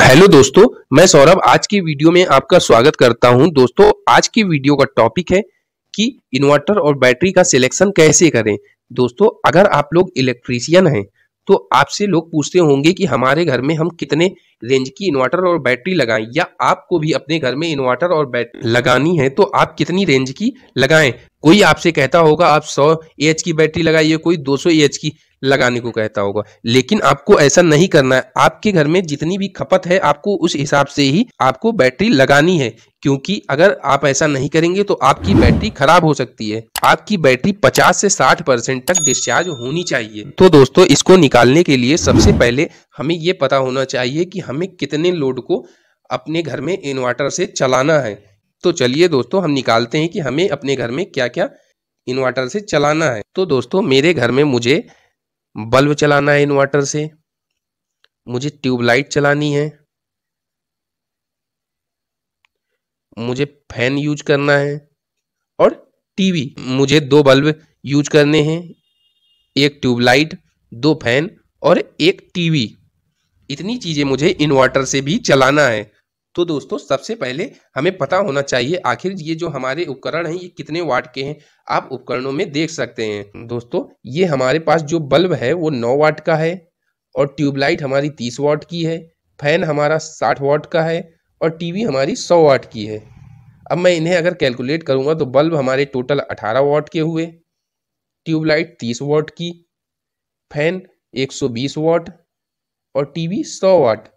Hello दोस्तों, मैं सौरभ आज की वीडियो में आपका स्वागत करता हूं। दोस्तों, आज की वीडियो का टॉपिक है कि इन्वर्टर और बैटरी का सिलेक्शन कैसे करें। दोस्तों, अगर आप लोग इलेक्ट्रीशियन हैं तो आपसे लोग पूछते होंगे कि हमारे घर में हम कितने रेंज की इन्वर्टर और बैटरी लगाएं, या आपको भी अपने घर में इन्वर्टर और बैटरी लगानी है तो आप कितनी रेंज की लगाएं। कोई आपसे कहता होगा आप 100 AH की बैटरी लगाइए, कोई 200 AH की लगाने को कहता होगा, लेकिन आपको ऐसा नहीं करना है। आपके घर में जितनी भी खपत है आपको उस हिसाब से ही आपको बैटरी लगानी है, क्योंकि अगर आप ऐसा नहीं करेंगे तो आपकी बैटरी खराब हो सकती है। आपकी बैटरी 50 से 60% तक डिस्चार्ज होनी चाहिए। तो दोस्तों, इसको निकालने के लिए सबसे पहले हमें ये पता होना चाहिए कि हमें कितने लोड को अपने घर में इन्वर्टर से चलाना है। तो चलिए दोस्तों, हम निकालते हैं कि हमें अपने घर में क्या क्या इन्वर्टर से चलाना है। तो दोस्तों, मेरे घर में मुझे बल्ब चलाना है इन्वर्टर से, मुझे ट्यूबलाइट चलानी है, मुझे फैन यूज करना है और टीवी। मुझे 2 बल्ब यूज करने हैं, एक ट्यूबलाइट, 2 फैन और एक टीवी। इतनी चीजें मुझे इन्वर्टर से भी चलाना है। तो दोस्तों, सबसे पहले हमें पता होना चाहिए आखिर ये जो हमारे उपकरण हैं ये कितने वाट के हैं। आप उपकरणों में देख सकते हैं। दोस्तों, ये हमारे पास जो बल्ब है वो 9 वाट का है और ट्यूबलाइट हमारी 30 वाट की है, फैन हमारा 60 वाट का है और टीवी हमारी 100 वाट की है। अब मैं इन्हें अगर कैलकुलेट करूंगा तो बल्ब हमारे टोटल 18 वाट के हुए, ट्यूबलाइट 30 वाट की, फैन 120 वाट और टीवी 100 वाट।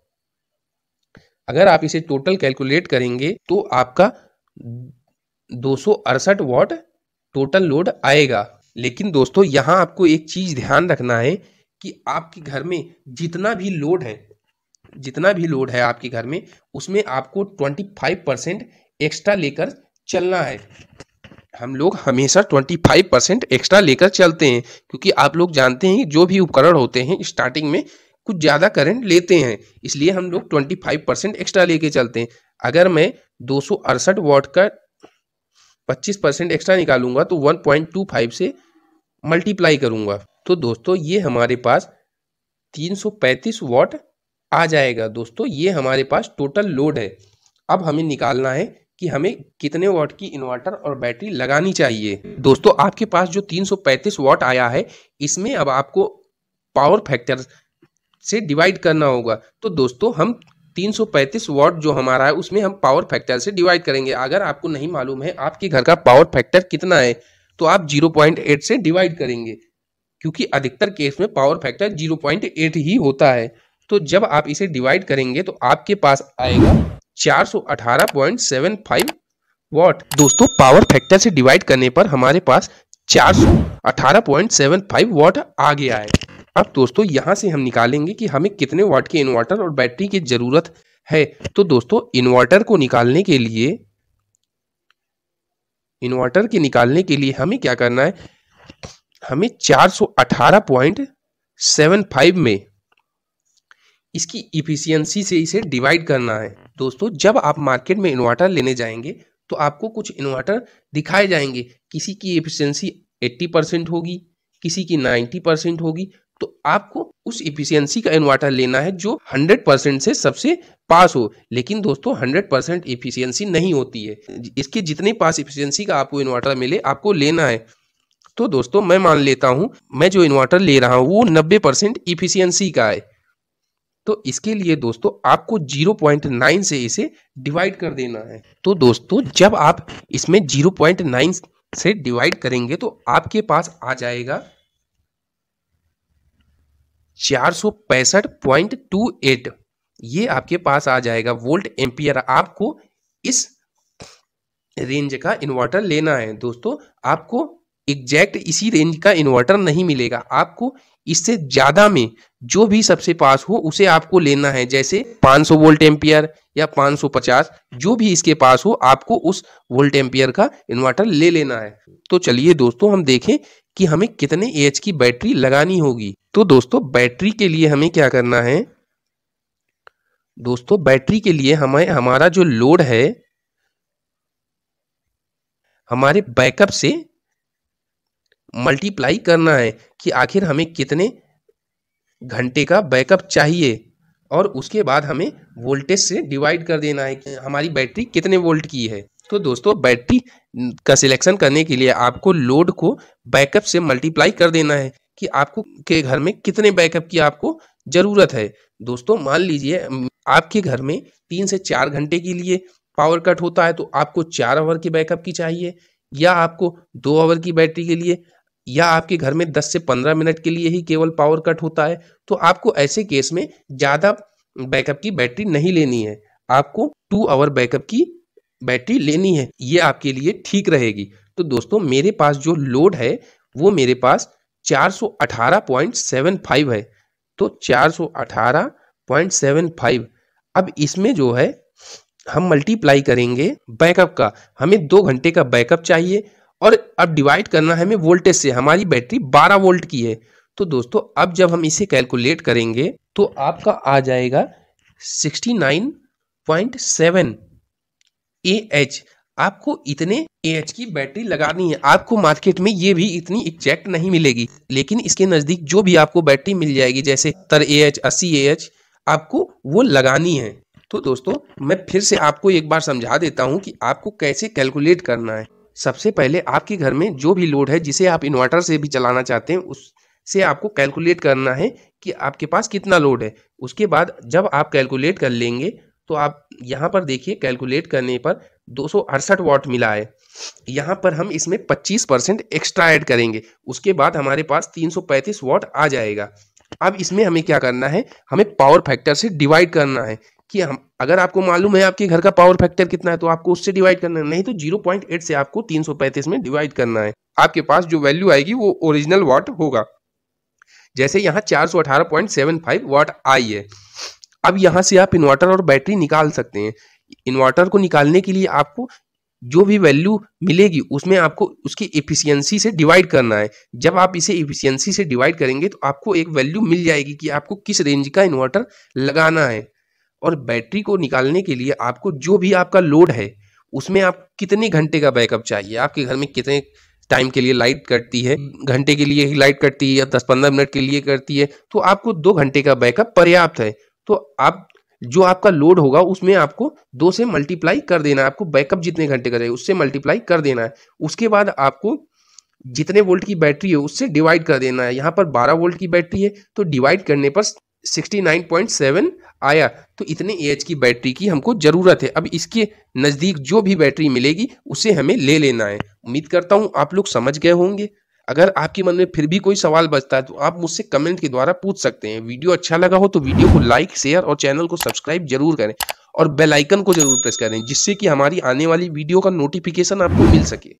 अगर आप इसे टोटल कैलकुलेट करेंगे तो आपका 268 वाट टोटल लोड आएगा। लेकिन दोस्तों, यहाँ आपको एक चीज ध्यान रखना है कि आपके घर में जितना भी लोड है आपके घर में, उसमें आपको 25% एक्स्ट्रा लेकर चलना है। हम लोग हमेशा 25% एक्स्ट्रा लेकर चलते हैं, क्योंकि आप लोग जानते हैं जो भी उपकरण होते हैं स्टार्टिंग में कुछ ज़्यादा करंट लेते हैं, इसलिए हम लोग 25% एक्स्ट्रा लेके चलते हैं। अगर मैं 268 वाट का 25% एक्स्ट्रा निकालूंगा तो 1.25 से मल्टीप्लाई करूंगा, तो दोस्तों ये हमारे पास 335 वाट आ जाएगा। दोस्तों, ये हमारे पास टोटल लोड है। अब हमें निकालना है कि हमें कितने वाट की इन्वर्टर और बैटरी लगानी चाहिए। दोस्तों, आपके पास जो 335 वाट आया है, इसमें अब आपको पावर फैक्टर से डिवाइड करना होगा। तो दोस्तों, हम 335 वाट जो हमारा है उसमें हम पावर फैक्टर से डिवाइड करेंगे। अगर आपको नहीं मालूम है आपके घर का पावर फैक्टर कितना है तो आप 0.8 से डिवाइड करेंगे, क्योंकि अधिकतर केस में पावर फैक्टर 0.8 ही होता है। तो जब आप इसे डिवाइड करेंगे तो आपके पास आएगा 418.75 वाट। दोस्तों, पावर फैक्टर से डिवाइड करने पर हमारे पास 418.75 वाट आ गया है। अब दोस्तों, यहाँ से हम निकालेंगे कि हमें कितने वाट के इन्वर्टर और बैटरी की जरूरत है। तो दोस्तों, इन्वर्टर के निकालने के लिए हमें क्या करना है, हमें 418.75 में इसकी इफिशियंसी से इसे डिवाइड करना है। दोस्तों, जब आप मार्केट में इन्वर्टर लेने जाएंगे तो आपको कुछ इन्वर्टर दिखाए जाएंगे, किसी की एफिशिएंसी 80% होगी, किसी की 90% होगी। तो आपको उस इफिशियंसी का इन्वर्टर लेना है जो 100% से सबसे पास हो। लेकिन दोस्तों, 100% इफिशियंसी नहीं होती है, इसके जितने पास इफिशियंसी का आपको इन्वर्टर मिले आपको लेना है। तो दोस्तों, मैं मान लेता हूं मैं जो इन्वर्टर ले रहा हूं वो 90% इफिशियंसी का है। तो इसके लिए दोस्तों आपको 0.9 से इसे डिवाइड कर देना है। तो दोस्तों, जब आप इसमें 0.9 से डिवाइड करेंगे तो आपके पास आ जाएगा 465.28। ये आपके पास आ जाएगा वोल्ट एम्पियर। आपको इस रेंज का इन्वर्टर लेना है। दोस्तों, आपको एग्जैक्ट इसी रेंज का इन्वर्टर नहीं मिलेगा, आपको इससे ज्यादा में जो भी सबसे पास हो उसे आपको लेना है। जैसे 500 वोल्ट एम्पियर या 550, जो भी इसके पास हो आपको उस वोल्ट एम्पियर का इन्वर्टर ले लेना है। तो चलिए दोस्तों, हम देखें कि हमें कितने AH की बैटरी लगानी होगी। तो दोस्तों, बैटरी के लिए हमें क्या करना है, दोस्तों बैटरी के लिए हमें हमारा जो लोड है हमारे बैकअप से मल्टीप्लाई करना है कि आखिर हमें कितने घंटे का बैकअप चाहिए। और उसके बाद हमें वोल्टेज से डिवाइड कर देना है कि हमारी बैटरी कितने वोल्ट की है। तो दोस्तों बैटरी का सिलेक्शन करने के लिए आपको लोड को बैकअप से मल्टीप्लाई कर देना है कि आपको के घर में कितने बैकअप की आपको ज़रूरत है। दोस्तों मान लीजिए आपके घर में 3 से 4 घंटे के लिए पावर कट होता है तो आपको 4 आवर की बैकअप की चाहिए, या आपको 2 आवर की बैटरी के लिए, या आपके घर में 10 से 15 मिनट के लिए ही केवल पावर कट होता है तो आपको ऐसे केस में ज़्यादा बैकअप की बैटरी नहीं लेनी है, आपको 2 आवर बैकअप की बैटरी लेनी है, ये आपके लिए ठीक रहेगी। तो दोस्तों मेरे पास जो लोड है वो मेरे पास 418.75 है, तो 418.75 अब इसमें जो है हम मल्टीप्लाई करेंगे बैकअप का, हमें 2 घंटे का बैकअप चाहिए और अब डिवाइड करना है हमें वोल्टेज से, हमारी बैटरी 12 वोल्ट की है। तो दोस्तों अब जब हम इसे कैलकुलेट करेंगे तो आपका आ जाएगा 69.7 AH। आपको इतने AH की बैटरी लगानी है। आपको मार्केट में ये भी इतनी एग्जैक्ट नहीं मिलेगी, लेकिन इसके नज़दीक जो भी आपको बैटरी मिल जाएगी जैसे 70 AH 80 AH आपको वो लगानी है। तो दोस्तों मैं फिर से आपको एक बार समझा देता हूँ कि आपको कैसे कैलकुलेट करना है। सबसे पहले आपके घर में जो भी लोड है जिसे आप इन्वर्टर से भी चलाना चाहते हैं उससे आपको कैलकुलेट करना है कि आपके पास कितना लोड है। उसके बाद जब आप कैलकुलेट कर लेंगे तो आप यहाँ पर देखिए कैलकुलेट करने पर 268 वाट मिला है। यहाँ पर हम इसमें 25% एक्स्ट्रा ऐड करेंगे, उसके बाद हमारे पास 335 वाट आ जाएगा। अब इसमें हमें क्या करना है, हमें पावर फैक्टर से डिवाइड करना है कि हम अगर आपको मालूम है आपके घर का पावर फैक्टर कितना है तो आपको उससे डिवाइड करना है, नहीं तो 0.8 से आपको 335 में डिवाइड करना है। आपके पास जो वैल्यू आएगी वो ओरिजिनल वाट होगा। जैसे यहाँ 418.75 वाट आई है। अब यहाँ से आप इन्वर्टर और बैटरी निकाल सकते हैं। इन्वर्टर को निकालने के लिए आपको जो भी वैल्यू मिलेगी उसमें आपको उसकी एफिशिएंसी से डिवाइड करना है। जब आप इसे एफिशिएंसी से डिवाइड करेंगे तो आपको एक वैल्यू मिल जाएगी कि आपको किस रेंज का इन्वर्टर लगाना है। और बैटरी को निकालने के लिए आपको जो भी आपका लोड है उसमें आप कितने घंटे का बैकअप चाहिए, आपके घर में कितने टाइम के लिए लाइट कटती है, घंटे के लिए ही लाइट कटती है या 10-15 मिनट के लिए करती है, तो आपको 2 घंटे का बैकअप पर्याप्त है। तो आप जो आपका लोड होगा उसमें आपको 2 से मल्टीप्लाई कर देना है, आपको बैकअप जितने घंटे का रहेगा उससे मल्टीप्लाई कर देना है। उसके बाद आपको जितने वोल्ट की बैटरी है उससे डिवाइड कर देना है। यहाँ पर 12 वोल्ट की बैटरी है तो डिवाइड करने पर 69.7 आया, तो इतने AH की बैटरी की हमको ज़रूरत है। अब इसके नज़दीक जो भी बैटरी मिलेगी उसे हमें ले लेना है। उम्मीद करता हूँ आप लोग समझ गए होंगे। अगर आपके मन में फिर भी कोई सवाल बचता है तो आप मुझसे कमेंट के द्वारा पूछ सकते हैं। वीडियो अच्छा लगा हो तो वीडियो को लाइक शेयर और चैनल को सब्सक्राइब जरूर करें और बेल आइकन को जरूर प्रेस करें जिससे कि हमारी आने वाली वीडियो का नोटिफिकेशन आपको मिल सके।